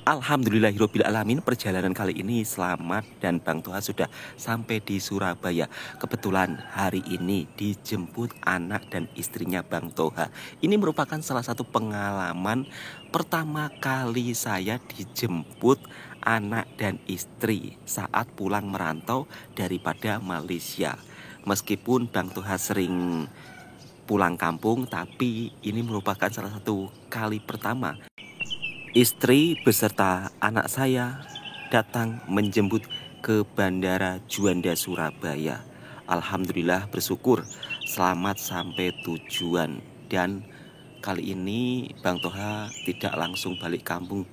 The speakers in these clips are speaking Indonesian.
Alhamdulillahirobbilalamin, perjalanan kali ini selamat dan Bang Toha sudah sampai di Surabaya. Kebetulan hari ini dijemput anak dan istrinya Bang Toha. Ini merupakan salah satu pengalaman pertama kali saya dijemput anak dan istri saat pulang merantau daripada Malaysia. Meskipun Bang Toha sering pulang kampung, tapi ini merupakan salah satu kali pertama istri beserta anak saya datang menjemput ke Bandara Juanda Surabaya. Alhamdulillah, bersyukur selamat sampai tujuan. Dan kali ini Bang Toha tidak langsung balik kampung,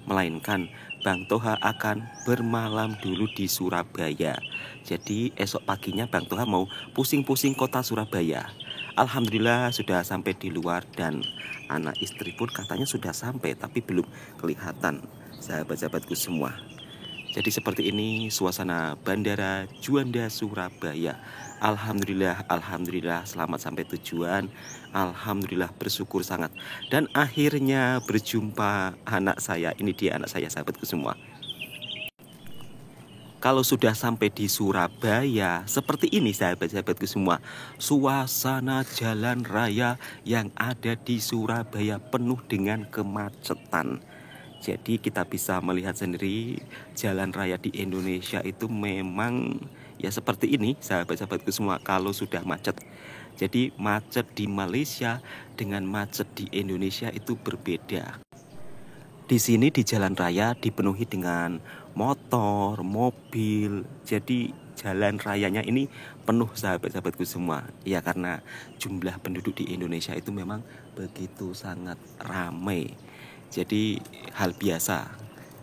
melainkan Bang Toha akan bermalam dulu di Surabaya. Jadi esok paginya Bang Toha mau pusing-pusing kota Surabaya. Alhamdulillah sudah sampai di luar dan anak istri pun katanya sudah sampai, tapi belum kelihatan sahabat-sahabatku semua. Jadi seperti ini suasana Bandara Juanda Surabaya. Alhamdulillah selamat sampai tujuan. Alhamdulillah, bersyukur sangat. Dan akhirnya berjumpa anak saya. Ini dia anak saya, sahabatku semua. Kalau sudah sampai di Surabaya, seperti ini sahabat-sahabatku semua. Suasana jalan raya yang ada di Surabaya penuh dengan kemacetan. Jadi kita bisa melihat sendiri jalan raya di Indonesia itu memang ya seperti ini sahabat-sahabatku semua kalau sudah macet. Jadi macet di Malaysia dengan macet di Indonesia itu berbeda. Di sini di jalan raya dipenuhi dengan motor, mobil. Jadi jalan rayanya ini penuh sahabat-sahabatku semua. Ya karena jumlah penduduk di Indonesia itu memang begitu sangat ramai. Jadi hal biasa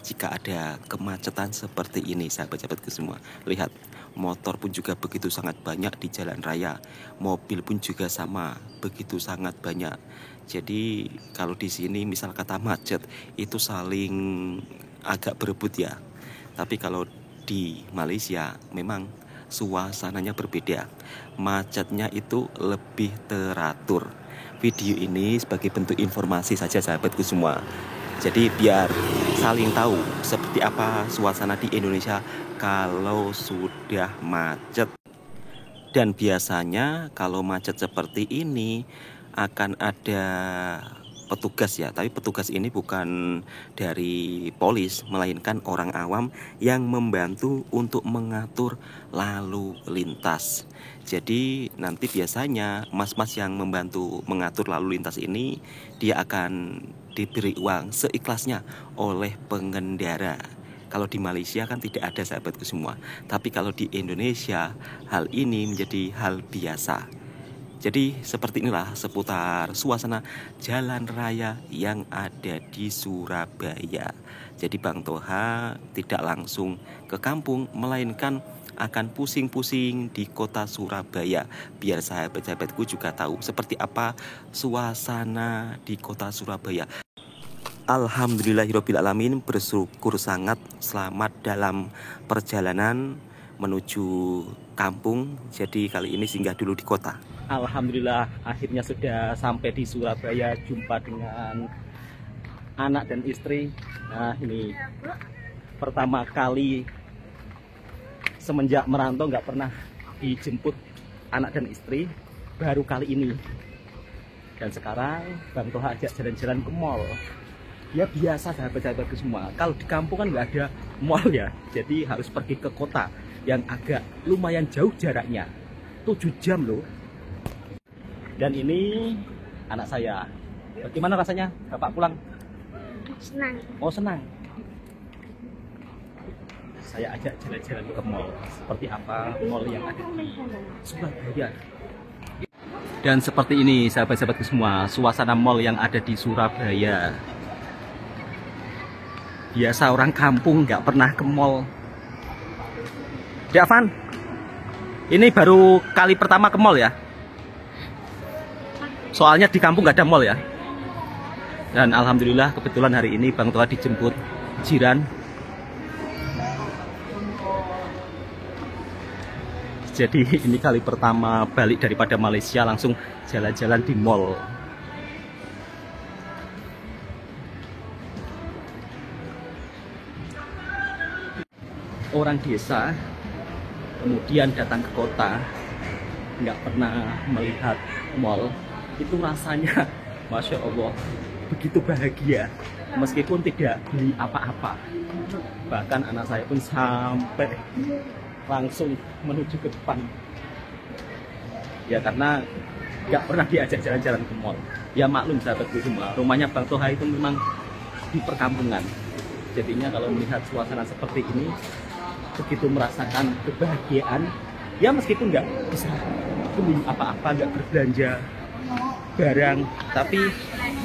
jika ada kemacetan seperti ini sahabat-sahabatku semua. Lihat, motor pun juga begitu sangat banyak di jalan raya. Mobil pun juga sama, begitu sangat banyak. Jadi kalau di sini misal kata macet itu saling agak berebut ya. Tapi kalau di Malaysia memang suasananya berbeda. Macetnya itu lebih teratur. Video ini sebagai bentuk informasi saja sahabatku semua. Jadi biar saling tahu seperti apa suasana di Indonesia kalau sudah macet. Dan biasanya kalau macet seperti ini akan ada petugas ya, tapi petugas ini bukan dari polis, melainkan orang awam yang membantu untuk mengatur lalu lintas. Jadi nanti biasanya mas-mas yang membantu mengatur lalu lintas ini dia akan diberi uang seikhlasnya oleh pengendara. Kalau di Malaysia kan tidak ada sahabatku semua, tapi kalau di Indonesia hal ini menjadi hal biasa. Jadi seperti inilah seputar suasana jalan raya yang ada di Surabaya. Jadi Bang Toha tidak langsung ke kampung, melainkan akan pusing-pusing di kota Surabaya. Biar sahabat-sahabatku juga tahu seperti apa suasana di kota Surabaya. Alhamdulillahirobbilalamin, bersyukur sangat selamat dalam perjalanan menuju kampung. Jadi kali ini singgah dulu di kota. Alhamdulillah akhirnya sudah sampai di Surabaya, jumpa dengan anak dan istri. Nah ini pertama kali semenjak merantau nggak pernah dijemput anak dan istri, baru kali ini. Dan sekarang Bang Toha ajak jalan-jalan ke mall. Ya biasa sahabat-sahabatku semua, kalau di kampung kan nggak ada mall ya, jadi harus pergi ke kota yang agak lumayan jauh jaraknya, 7 jam loh. Dan ini anak saya. Bagaimana rasanya Bapak pulang? Senang. Oh senang. Saya ajak jalan-jalan ke mall. Seperti apa mall yang ada di Surabaya. Dan seperti ini sahabat-sahabatku semua, suasana mall yang ada di Surabaya. Biasa orang kampung nggak pernah ke mall. Dek Van, ini baru kali pertama ke mall ya? Soalnya di kampung nggak ada mall ya. Dan alhamdulillah kebetulan hari ini Bang Toha dijemput jiran. Jadi ini kali pertama balik daripada Malaysia langsung jalan-jalan di mall. orang desa kemudian datang ke kota, nggak pernah melihat mall, itu rasanya Masya Allah begitu bahagia meskipun tidak beli apa-apa. Bahkan anak saya pun sampai langsung menuju ke depan ya, karena nggak pernah diajak jalan-jalan ke mall. Ya maklum sahabatku semua, rumahnya Bang Toha itu memang di perkampungan, jadinya kalau melihat suasana seperti ini begitu merasakan kebahagiaan ya, meskipun nggak bisa beli apa-apa, nggak berbelanja barang, tapi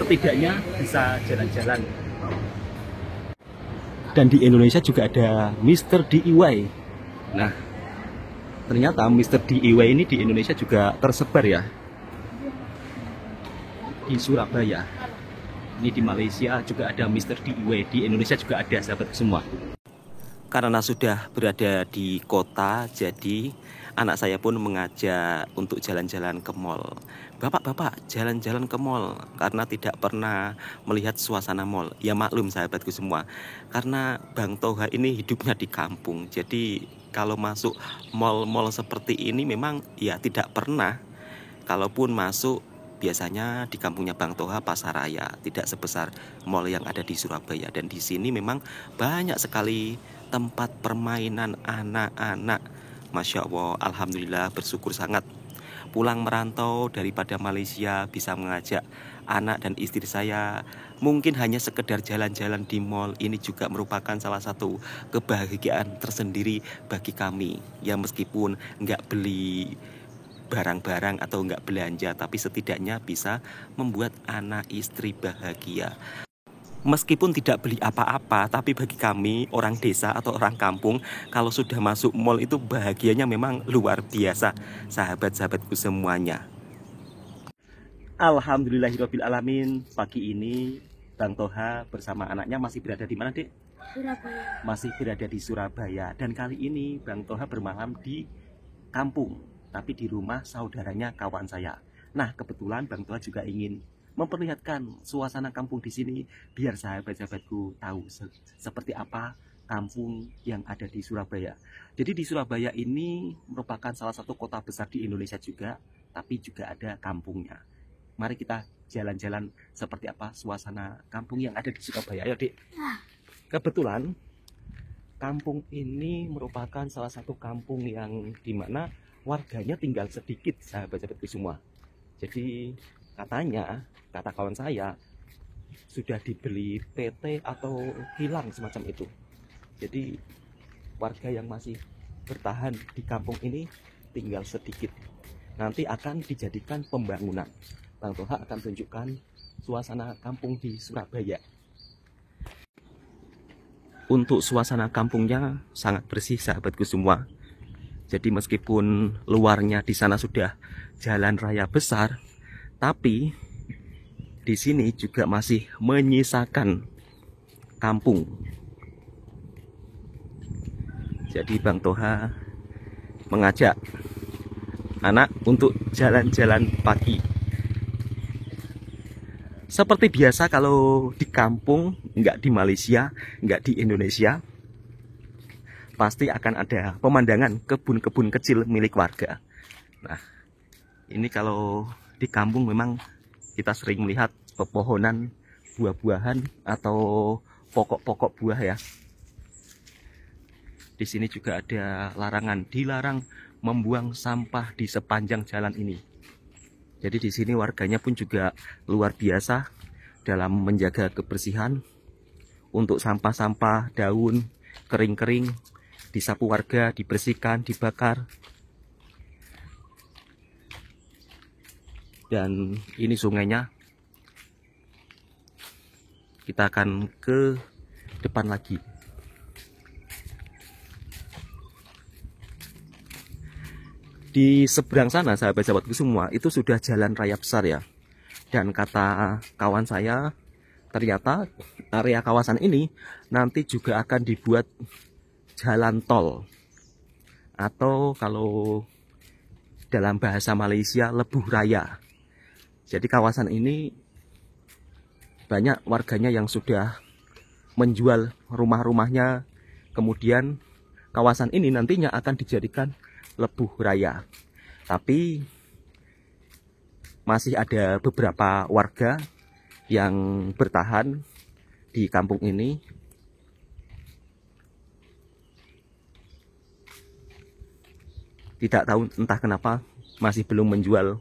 setidaknya bisa jalan-jalan. Dan di Indonesia juga ada Mr. DIY. Nah, ternyata Mr. DIY ini di Indonesia juga tersebar ya, di Surabaya. Ini di Malaysia juga ada Mr. DIY, di Indonesia juga ada, sahabat semua. Karena sudah berada di kota, jadi anak saya pun mengajak untuk jalan-jalan ke mall. Bapak, jalan-jalan ke mall, karena tidak pernah melihat suasana mall. Ya maklum sahabatku semua, karena Bang Toha ini hidupnya di kampung. Jadi kalau masuk mall-mall seperti ini memang ya tidak pernah. Kalaupun masuk, biasanya di kampungnya Bang Toha pasaraya, tidak sebesar mall yang ada di Surabaya. Dan di sini memang banyak sekali tempat permainan anak-anak. Masya Allah, Alhamdulillah, bersyukur sangat. Pulang merantau daripada Malaysia bisa mengajak anak dan istri saya, mungkin hanya sekedar jalan-jalan di mall, ini juga merupakan salah satu kebahagiaan tersendiri bagi kami. Ya meskipun nggak beli barang-barang atau nggak belanja, tapi setidaknya bisa membuat anak istri bahagia. Meskipun tidak beli apa-apa, tapi bagi kami orang desa atau orang kampung, kalau sudah masuk mall itu bahagianya memang luar biasa, sahabat-sahabatku semuanya. Alhamdulillahirabbil alamin, pagi ini Bang Toha bersama anaknya masih berada di mana, Dek? Surabaya. Masih berada di Surabaya. Dan kali ini Bang Toha bermalam di kampung, tapi di rumah saudaranya kawan saya. Nah, kebetulan Bang Toha juga ingin memperlihatkan suasana kampung di sini biar sahabat-sahabatku tahu seperti apa kampung yang ada di Surabaya. Jadi di Surabaya ini merupakan salah satu kota besar di Indonesia juga, tapi juga ada kampungnya. Mari kita jalan-jalan seperti apa suasana kampung yang ada di Surabaya. Ayo, Dik. Kebetulan kampung ini merupakan salah satu kampung yang dimana warganya tinggal sedikit, sahabat-sahabatku semua. Jadi katanya, kata kawan saya, sudah dibeli PT atau hilang semacam itu. Jadi warga yang masih bertahan di kampung ini tinggal sedikit. Nanti akan dijadikan pembangunan. Bang Toha akan tunjukkan suasana kampung di Surabaya. Untuk suasana kampungnya sangat bersih, sahabatku semua. Jadi meskipun luarnya di sana sudah jalan raya besar, tapi di sini juga masih menyisakan kampung. Jadi Bang Toha mengajak anak untuk jalan-jalan pagi. Seperti biasa kalau di kampung, nggak di Malaysia, nggak di Indonesia, pasti akan ada pemandangan kebun-kebun kecil milik warga. Nah, ini kalau di kampung memang kita sering melihat pepohonan buah-buahan atau pokok-pokok buah ya. Di sini juga ada larangan, dilarang membuang sampah di sepanjang jalan ini. Jadi di sini warganya pun juga luar biasa dalam menjaga kebersihan. Untuk sampah-sampah, daun, kering-kering, disapu warga, dibersihkan, dibakar. Dan ini sungainya. Kita akan ke depan lagi. Di seberang sana, sahabat-sahabatku semua, itu sudah jalan raya besar ya. Dan kata kawan saya, ternyata area kawasan ini nanti juga akan dibuat jalan tol. Atau kalau dalam bahasa Malaysia, lebuh raya. Jadi kawasan ini banyak warganya yang sudah menjual rumah-rumahnya, kemudian kawasan ini nantinya akan dijadikan Lebuh Raya. Tapi masih ada beberapa warga yang bertahan di kampung ini. Tidak tahu entah kenapa masih belum menjual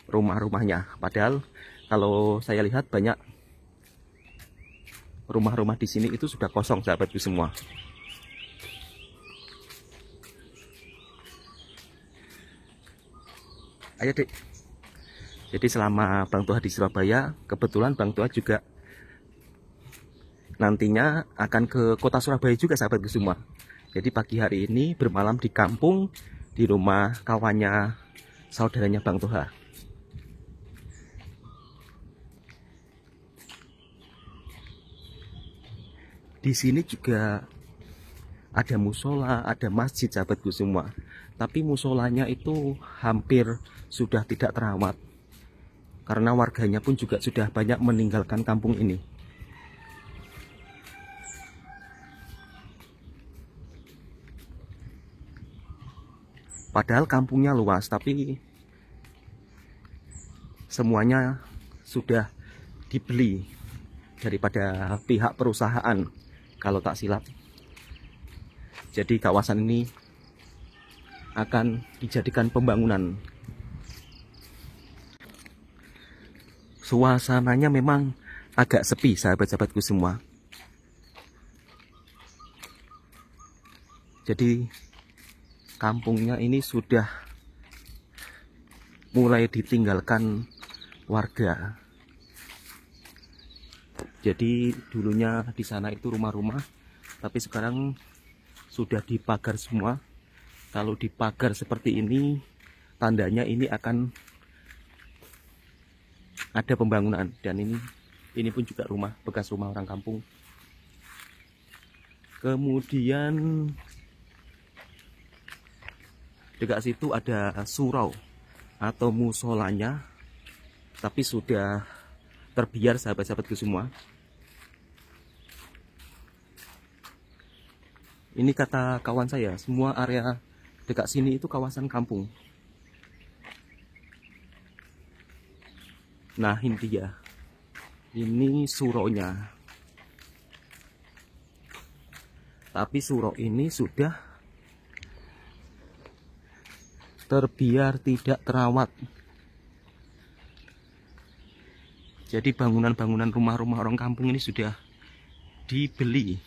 rumah-rumahnya. Padahal kalau saya lihat banyak rumah-rumah di sini itu sudah kosong, sahabatku semua. Ayo Dek. Jadi selama Bang Toha di Surabaya, kebetulan Bang Toha juga nantinya akan ke kota Surabaya juga, sahabatku semua. Jadi pagi hari ini bermalam di kampung, di rumah kawannya, saudaranya Bang Toha. Di sini juga ada musola, ada masjid, sahabatku semua. Tapi musolanya itu hampir sudah tidak terawat, karena warganya pun juga sudah banyak meninggalkan kampung ini. Padahal kampungnya luas, tapi semuanya sudah dibeli daripada pihak perusahaan, kalau tak silap. Jadi kawasan ini akan dijadikan pembangunan. Suasananya memang agak sepi, sahabat-sahabatku semua. Jadi kampungnya ini sudah mulai ditinggalkan warga. Jadi dulunya di sana itu rumah-rumah, tapi sekarang sudah dipagar semua. Kalau dipagar seperti ini, tandanya ini akan ada pembangunan. Dan ini pun juga rumah, bekas rumah orang kampung. Kemudian dekat situ ada surau atau musolanya, tapi sudah terbiar, sahabat-sahabatku semua. Ini kata kawan saya, semua area dekat sini itu kawasan kampung. Nah ini dia, ini suraunya. Tapi surau ini sudah terbiar, tidak terawat. Jadi bangunan-bangunan rumah-rumah orang kampung ini sudah dibeli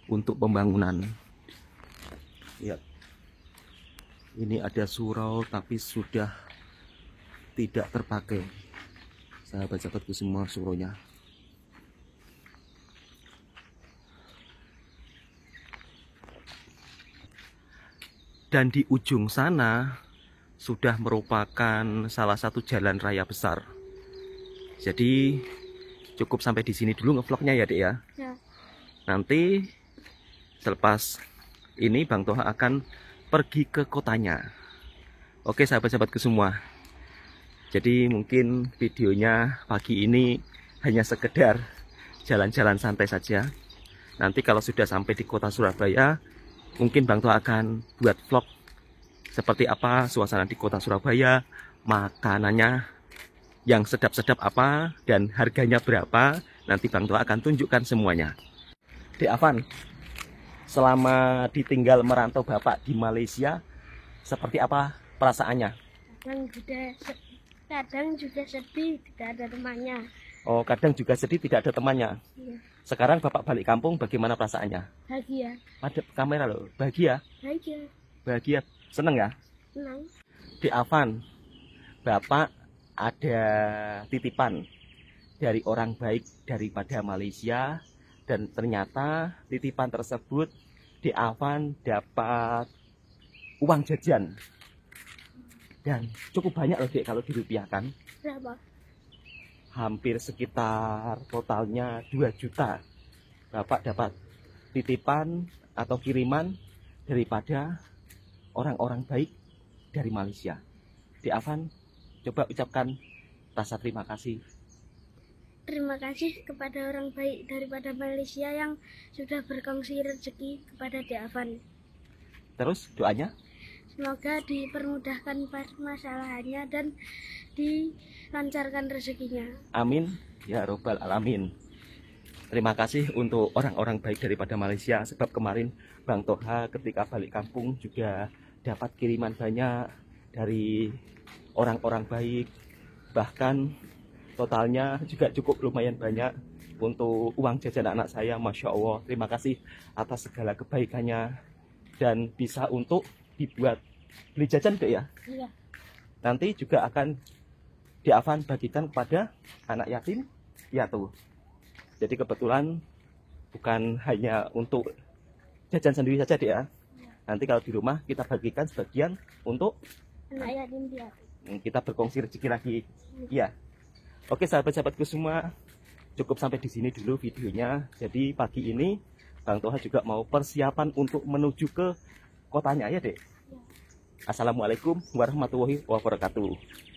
untuk pembangunan. Lihat, ini ada surau tapi sudah tidak terpakai, sahabat-sahabatku semua, suraunya. Dan di ujung sana sudah merupakan salah satu jalan raya besar. Jadi cukup sampai di sini dulu ngevlognya ya, Dek ya. Ya. Nanti selepas ini Bang Toha akan pergi ke kotanya. Oke, sahabat-sahabatku semua. Jadi mungkin videonya pagi ini hanya sekedar jalan-jalan santai saja. Nanti kalau sudah sampai di kota Surabaya, mungkin Bang Toha akan buat vlog seperti apa suasana di kota Surabaya, makanannya yang sedap-sedap apa, dan harganya berapa. Nanti Bang Toha akan tunjukkan semuanya. Dek Afan, selama ditinggal merantau Bapak di Malaysia, seperti apa perasaannya? Kadang juga sedih, tidak ada temannya. Oh, kadang juga sedih tidak ada temannya. Iya. Sekarang Bapak balik kampung, bagaimana perasaannya? Bahagia. Ada kamera loh, bahagia? Bahagia. Bahagia, seneng ya? Senang. Dek Afan, Bapak ada titipan dari orang baik daripada Malaysia, dan ternyata titipan tersebut Dek Afan dapat uang jajan. Dan cukup banyak loh Dek kalau dirupiahkan. Berapa? Hampir sekitar totalnya 2 juta. Bapak dapat titipan atau kiriman daripada orang-orang baik dari Malaysia. Dek Afan, coba ucapkan rasa terima kasih. terima kasih kepada orang baik daripada Malaysia yang sudah berkongsi rezeki kepada Diafan. Terus doanya? Semoga dipermudahkan masalahnya dan dilancarkan rezekinya. Amin ya robbal alamin. Terima kasih untuk orang-orang baik daripada Malaysia, sebab kemarin Bang Toha ketika balik kampung juga dapat kiriman banyak dari orang-orang baik. Bahkan totalnya juga cukup lumayan banyak untuk uang jajan anak saya. Masya Allah, terima kasih atas segala kebaikannya. Dan bisa untuk dibuat beli jajan Dek ya. Iya. Nanti juga akan Diafan bagikan kepada anak yatim piatu. Jadi kebetulan bukan hanya untuk jajan sendiri saja Dek ya. Nanti kalau di rumah kita bagikan sebagian untuk Anak yatim piatu. kita berkongsi rezeki lagi. Iya. Oke sahabat-sahabatku semua, cukup sampai di sini dulu videonya. Jadi pagi ini Bang Toha juga mau persiapan untuk menuju ke kotanya ya Dek. Assalamualaikum warahmatullahi wabarakatuh.